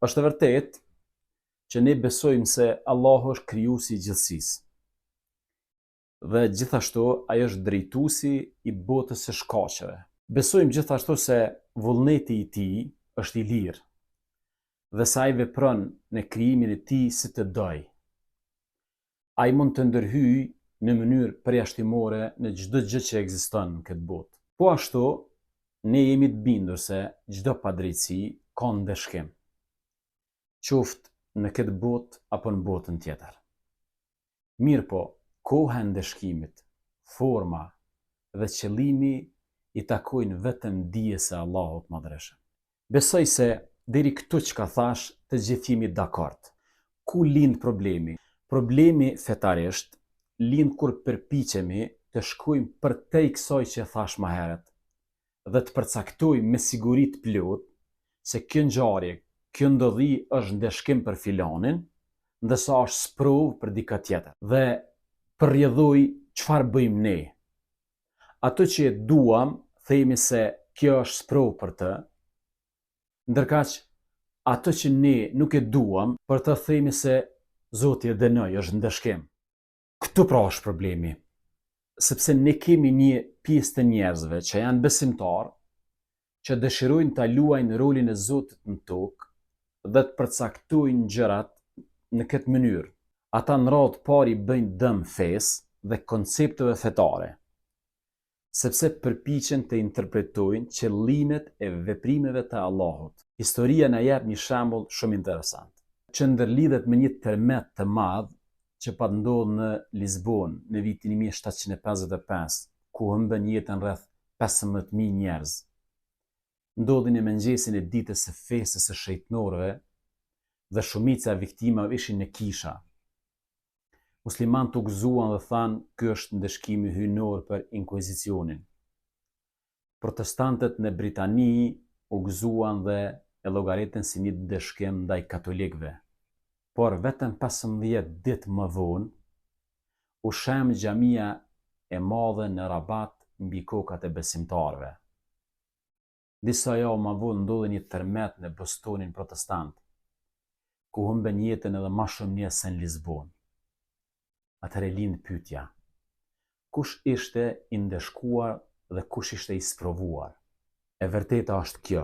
Është e vërtet që ne besojmë se Allahu është krijuesi i gjithësisë. Dhe gjithashtu ai është drejtuesi i botës së shkaqeve. Besojmë gjithashtu se vullneti i tij është i lirë dhe se ai vepron në krijimin e tij si të dojë. Ai mund të ndërhyjë në mënyrë përjashtimore në çdo gjë që ekziston në këtë botë. Po ashtu, ne jemi të bindur se çdo padrejtësi ka ndeshkim, qoftë në këtë botë apo në botën tjetër. Mirë po, koha e ndeshkimit, forma dhe qëllimi i takojnë vetëm dijes së Allahut Madhreshëm. Besoj se deri këtu çka thash të gjithë jemi dakord. Ku lind problemi? Problemi fetarisht lind kur përpiqemi të shkojmë përtej kësaj që thash më herët dhe të përcaktojmë me siguri të plotë se kjo ngjarje, kjo ndodhi është ndeshkim për filanin, ndërsa është sprovë për dikë tjetër. Dhe përrjedhoj çfarë bëjmë ne. Ato që e duam, themi se kjo është sprovë për të, ndërkaq ato që ne nuk e duam, për të themi se Zoti e dënoi, është ndeshkim. Këtu pra është problemi. Sepse ne kemi një pjesë të njerëzve që janë besimtarë, që dëshirojnë ta luajnë rolin e Zotit në tokë dhe të përcaktojnë gjërat në këtë mënyrë. Ata në radhë parë i bëjnë dëm fesë dhe koncepteve fetare, sepse përpiqen të interpretojnë qëllimet e veprimeve të Allahut. Historia na jep një shembull shumë interesant, që ndërlidhet me një tërmet të madh që pa ndodhur në Lisbonë në vitin 1755, ku humbën jetën rreth 15.000 njerëz. Ndodhi në mëngjesin e ditës së festës së shejtënorëve dhe shumica e viktimave ishin në kisha. Muslimanët u gëzuan dhe thanë ky është ndeshkimi hyjnor për inkvizicionin. Protestantët në Britani u gëzuan dhe e llogaritën si një ndeshkim ndaj katolikëve. Por vetëm 15 ditë më vonë, u shem xhamia e madhe në Rabat mbi kokat e besimtarëve. Disa javë më vonë ndodhi një tërmet në Bostonin protestant, ku humbën jetën edhe më shumë njerëz se në Lisbonë. Atëherë lind pyetja: kush ishte i ndeshkuar dhe kush ishte i sprovuar? E vërteta është kjo: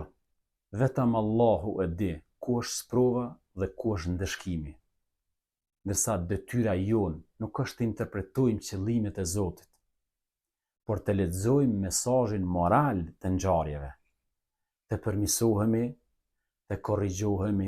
vetëm Allahu e di ku është sprova dhe ku është ndeshkimi. Ndërsa detyra jonë nuk është të interpretojmë qëllimet e Zotit, por të lexojmë mesazhin moral të ngjarjeve, të përmirësohemi, të korrigjohemi